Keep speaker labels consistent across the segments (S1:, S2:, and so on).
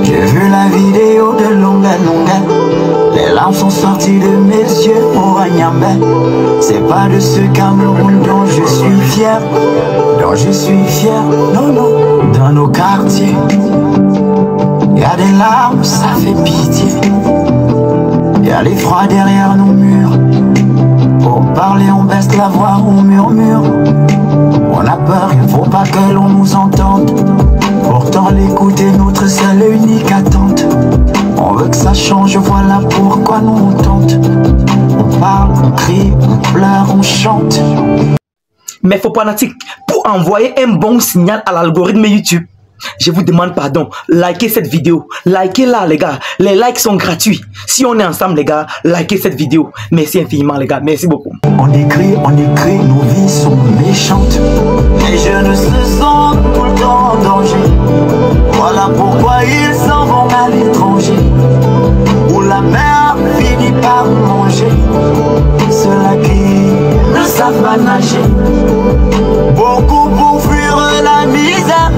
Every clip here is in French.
S1: J'ai vu la vidéo de Longa Longa. Les larmes sont sorties de mes yeux au Agnambé. C'est pas de ce Cameroun dont je suis fier. Dont je suis fier, non, non. Dans nos quartiers, y'a des larmes, ça fait pitié. Y'a l'effroi derrière nos murs. Pour parler, on baisse la voix, on murmure. On a peur, il faut pas que l'on nous entende. Pourtant l'écoute est notre seule et unique attente. On veut que ça change, voilà pourquoi nous on tente. On parle, on crie, on pleure, on chante.
S2: Mais faut pas natique, pour envoyer un bon signal à l'algorithme YouTube, je vous demande pardon, likez cette vidéo, likez-la les gars, les likes sont gratuits. Si on est ensemble les gars, likez cette vidéo. Merci infiniment les gars, merci beaucoup.
S1: On écrit, nos vies sont méchantes. Les jeunes se sentent tout le temps en danger. Voilà pourquoi ils s'en vont à l'étranger, où la mer finit par manger ceux-là qui ne savent pas nager. Beaucoup pour fuir la misère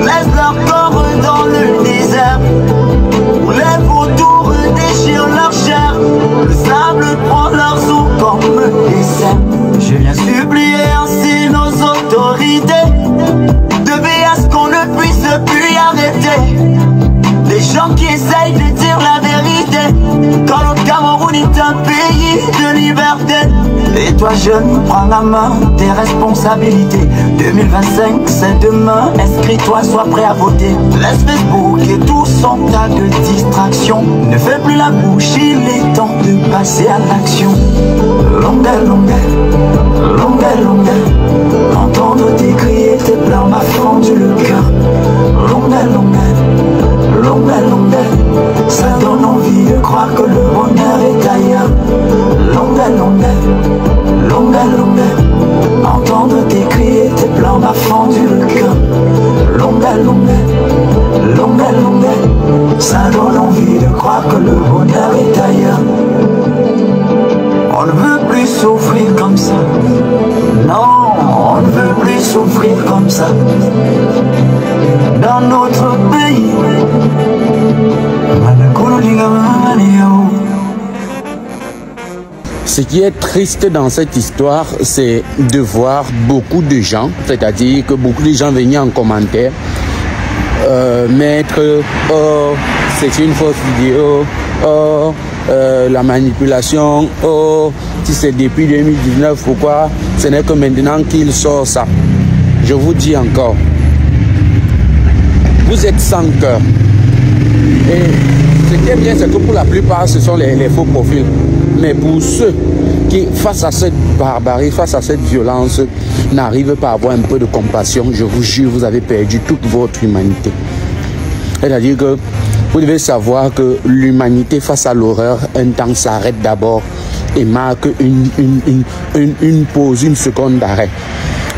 S1: laissent leur corps dans le désert, où les vautours déchirent leur chair. Le sable prend leurs os comme dessert. Je viens supplier ainsi nos autorités de veiller à ce qu'on ne puisse plus arrêter les gens qui essayent de dire la vérité, quand le Cameroun est un pays de liberté. Et toi jeune, prends la main, tes responsabilités. 2025 c'est demain, inscris-toi, sois prêt à voter. Laisse Facebook et tout son tas de distractions. Ne fais plus la bouche, il est temps de passer à l'action. Longa longa, longa longa, entendre tes cris et tes pleurs m'a fendu le cœur. Longa longa, longa longa, ça donne envie de croire que le bonheur est ailleurs. Longa longa, longa longa, entendre tes cris et tes pleurs m'a fendu le cœur. Longa longa, longa longa, ça donne envie de croire que le bonheur est ailleurs. On ne veut plus souffrir comme ça. Non, on ne veut plus souffrir comme ça. Dans notre pays.
S3: Ce qui est triste dans cette histoire, c'est de voir beaucoup de gens, c'est-à-dire que beaucoup de gens venaient en commentaire mettre oh, c'est une fausse vidéo, oh, la manipulation, oh, si c'est depuis 2019, pourquoi ce n'est que maintenant qu'il sort ça? Je vous dis encore, vous êtes sans cœur. Et ce qui est bien, c'est que pour la plupart, ce sont les faux profils. Mais pour ceux qui, face à cette barbarie, face à cette violence, n'arrivent pas à avoir un peu de compassion, je vous jure, vous avez perdu toute votre humanité. C'est-à-dire que vous devez savoir que l'humanité face à l'horreur, un temps s'arrête d'abord et marque une pause, une seconde d'arrêt.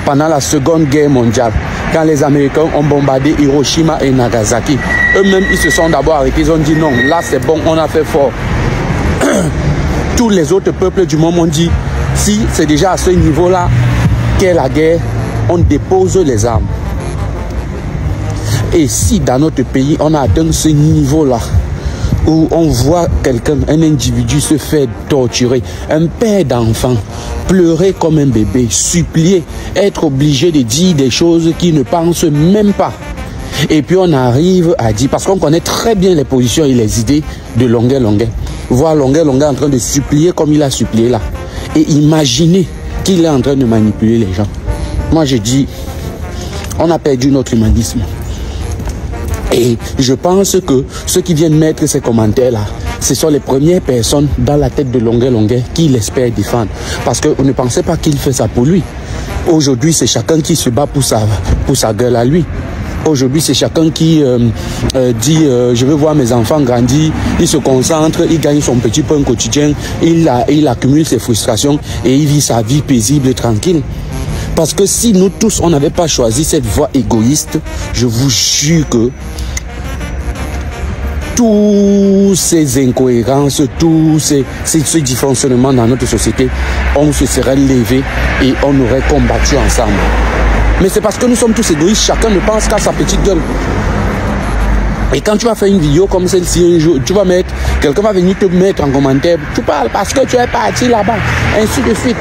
S3: Pendant la Seconde Guerre mondiale, quand les Américains ont bombardé Hiroshima et Nagasaki, eux-mêmes, ils se sont d'abord arrêtés, ils ont dit non, là c'est bon, on a fait fort. Tous les autres peuples du monde ont dit, si c'est déjà à ce niveau-là qu'est la guerre, on dépose les armes. Et si dans notre pays, on a atteint ce niveau-là, où on voit quelqu'un, un individu se faire torturer, un père d'enfant, pleurer comme un bébé, supplier, être obligé de dire des choses qu'il ne pense même pas. Et puis on arrive à dire, parce qu'on connaît très bien les positions et les idées de Longa Longa. Voir Longa Longa en train de supplier comme il a supplié là. Et imaginer qu'il est en train de manipuler les gens. Moi je dis, on a perdu notre humanisme. Et je pense que ceux qui viennent mettre ces commentaires-là, ce sont les premières personnes dans la tête de Longa Longa qui l'espèrent défendre. Parce que ne pensez pas qu'il fait ça pour lui. Aujourd'hui, c'est chacun qui se bat pour sa gueule à lui. Aujourd'hui, c'est chacun qui dit je veux voir mes enfants grandir, il se concentre, il gagne son petit pain quotidien, il accumule ses frustrations et il vit sa vie paisible et tranquille. Parce que si nous tous, on n'avait pas choisi cette voie égoïste, je vous jure que tous ces incohérences, tous ces dysfonctionnements dans notre société, on se serait levé et on aurait combattu ensemble. Mais c'est parce que nous sommes tous égoïstes, chacun ne pense qu'à sa petite gueule. Et quand tu vas faire une vidéo comme celle-ci un jour, tu vas mettre, quelqu'un va venir te mettre en commentaire, tu parles parce que tu es parti là-bas, ainsi de suite.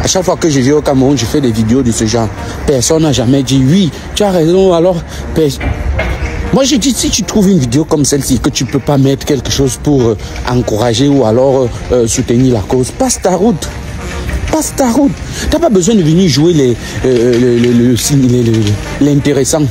S3: À chaque fois que je vais au Cameroun, je fais des vidéos de ce genre. Personne n'a jamais dit oui, tu as raison, alors... Moi, je dis, si tu trouves une vidéo comme celle-ci, que tu ne peux pas mettre quelque chose pour encourager ou alors soutenir la cause, passe ta route. Passe ta route. Tu n'as pas besoin de venir jouer l'intéressant.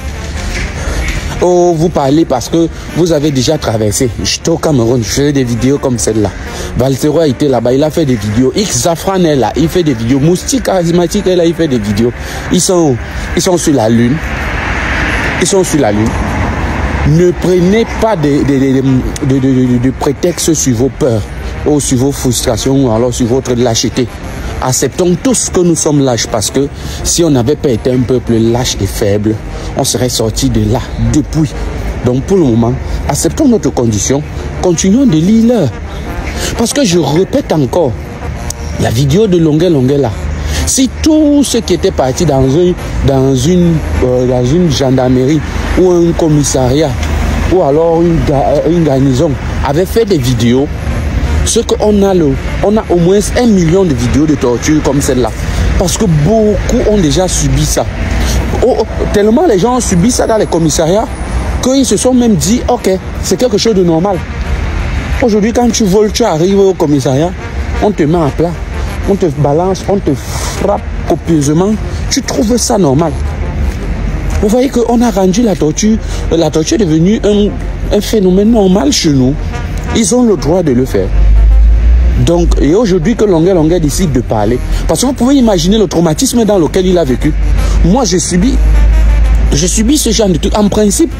S3: Oh, vous parlez parce que vous avez déjà traversé. J'étais au Cameroun, je faisais des vidéos comme celle-là. Valtero a été là-bas, il a fait des vidéos. X Zafran est là, il fait des vidéos. Moustique charismatique est là, il fait des vidéos. Ils sont sur la lune. Ils sont sur la lune. Ne prenez pas de prétexte sur vos peurs ou sur vos frustrations ou alors sur votre lâcheté. Acceptons tous que nous sommes lâches parce que si on n'avait pas été un peuple lâche et faible, on serait sorti de là depuis. Donc pour le moment, acceptons notre condition, continuons de lire l'heure. Parce que je répète encore, la vidéo de Longuet là, si tous ceux qui étaient partis dans une gendarmerie ou un commissariat ou alors une garnison avaient fait des vidéos, ce qu'on a, on a au moins 1 million de vidéos de torture comme celle-là. Parce que beaucoup ont déjà subi ça. Tellement les gens ont subi ça dans les commissariats qu'ils se sont même dit, ok, c'est quelque chose de normal. Aujourd'hui, quand tu voles, tu arrives au commissariat, on te met à plat, on te balance, on te frappe copieusement. Tu trouves ça normal. Vous voyez qu'on a rendu la torture est devenue un phénomène normal chez nous. Ils ont le droit de le faire. Donc, et aujourd'hui que Longuet décide de parler, parce que vous pouvez imaginer le traumatisme dans lequel il a vécu. Moi, je subis ce genre de truc. En principe,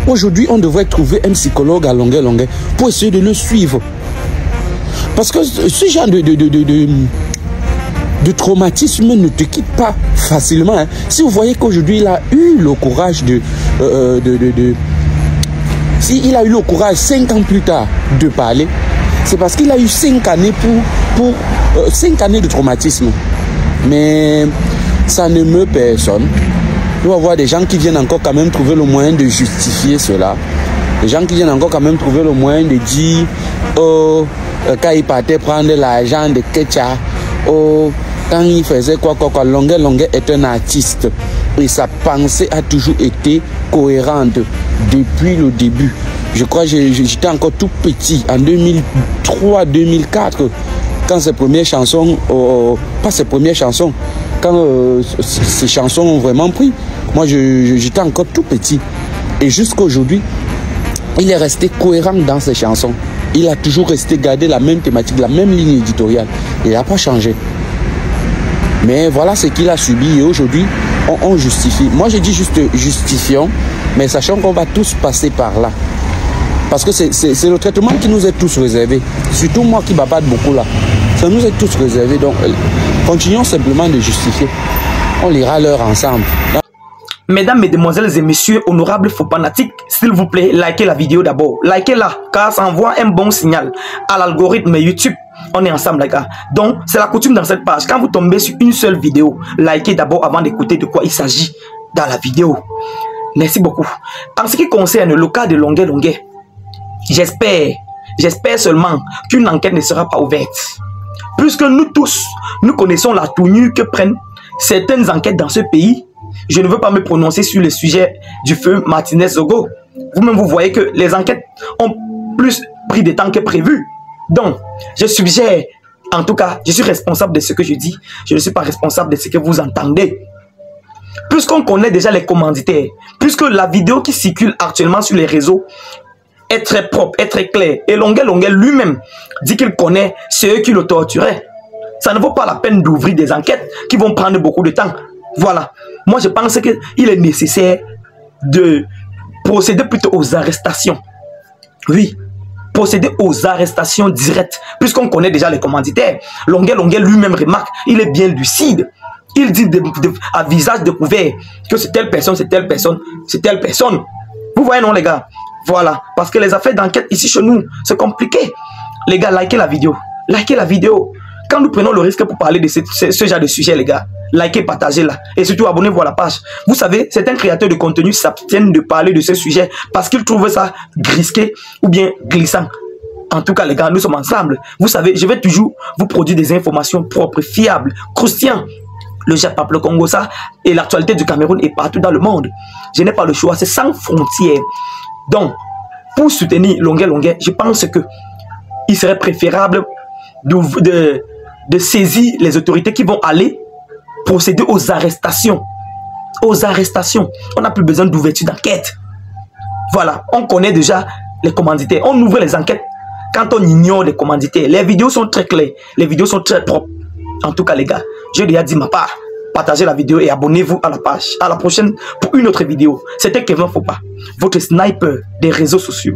S3: aujourd'hui, on devrait trouver un psychologue à Longuet pour essayer de le suivre. Parce que ce genre de traumatisme ne te quitte pas facilement. Hein. Si vous voyez qu'aujourd'hui, il a eu le courage s'il a eu le courage 5 ans plus tard de parler, c'est parce qu'il a eu 5 années 5 années de traumatisme. Mais ça ne meut personne. Il va y avoir des gens qui viennent encore quand même trouver le moyen de justifier cela. Des gens qui viennent encore quand même trouver le moyen de dire oh, quand il partait prendre l'argent de Ketcha, oh, quand il faisait quoi. Longuet est un artiste. Et sa pensée a toujours été cohérente depuis le début. Je crois que j'étais encore tout petit, en 2003-2004, quand ses premières chansons, pas ses premières chansons, quand ces chansons ont vraiment pris. Moi, j'étais encore tout petit. Et jusqu'à aujourd'hui, il est resté cohérent dans ses chansons. Il a toujours resté garder la même thématique, la même ligne éditoriale. Il n'a pas changé. Mais voilà ce qu'il a subi et aujourd'hui, on justifie. Moi, je dis juste justifions, mais sachant qu'on va tous passer par là. Parce que c'est le traitement qui nous est tous réservé. Surtout moi qui babade beaucoup là. Ça nous est tous réservé. Donc, continuons simplement de justifier. On lira l'heure ensemble.
S2: Mesdames, mesdemoiselles et messieurs, honorables faux fanatiques, s'il vous plaît, likez la vidéo d'abord. Likez-la, car ça envoie un bon signal à l'algorithme YouTube. On est ensemble, les gars. Donc, c'est la coutume dans cette page. Quand vous tombez sur une seule vidéo, likez d'abord avant d'écouter de quoi il s'agit dans la vidéo. Merci beaucoup. En ce qui concerne le cas de Longuet, j'espère seulement qu'une enquête ne sera pas ouverte. Puisque nous tous, nous connaissons la tournure que prennent certaines enquêtes dans ce pays. Je ne veux pas me prononcer sur le sujet du feu Martinez-Zogo. Vous-même, vous voyez que les enquêtes ont plus pris de temps que prévu. Donc, je suggère, en tout cas, je suis responsable de ce que je dis. Je ne suis pas responsable de ce que vous entendez. Puisqu'on connaît déjà les commanditaires, puisque la vidéo qui circule actuellement sur les réseaux est très propre, est très claire, et Longuet lui-même dit qu'il connaît ceux qui le torturaient. Ça ne vaut pas la peine d'ouvrir des enquêtes qui vont prendre beaucoup de temps. Voilà. Moi, je pense qu'il est nécessaire de procéder plutôt aux arrestations. Oui. Procéder aux arrestations directes, puisqu'on connaît déjà les commanditaires. Longuet lui-même remarque, il est bien lucide. Il dit à visage découvert que c'est telle personne, c'est telle personne, c'est telle personne. Vous voyez, non, les gars? Voilà. Parce que les affaires d'enquête ici chez nous, c'est compliqué. Les gars, likez la vidéo. Likez la vidéo. Quand nous prenons le risque pour parler de ce genre de sujet, les gars, likez, partagez là. Et surtout, abonnez-vous à la page. Vous savez, certains créateurs de contenu s'abstiennent de parler de ce sujet parce qu'ils trouvent ça grisqué ou bien glissant. En tout cas, les gars, nous sommes ensemble. Vous savez, je vais toujours vous produire des informations propres, fiables, croustillantes. Le Japon, le Congo, ça, et l'actualité du Cameroun est partout dans le monde. Je n'ai pas le choix, c'est sans frontières. Donc, pour soutenir Longuet, je pense que il serait préférable de saisir les autorités qui vont aller procéder aux arrestations. Aux arrestations. On n'a plus besoin d'ouverture d'enquête. Voilà, on connaît déjà les commanditaires. On ouvre les enquêtes quand on ignore les commanditaires. Les vidéos sont très claires, les vidéos sont très propres. En tout cas, les gars, j'ai déjà dit ma part. Partagez la vidéo et abonnez-vous à la page. À la prochaine pour une autre vidéo. C'était Kevin Fopa, votre sniper des réseaux sociaux.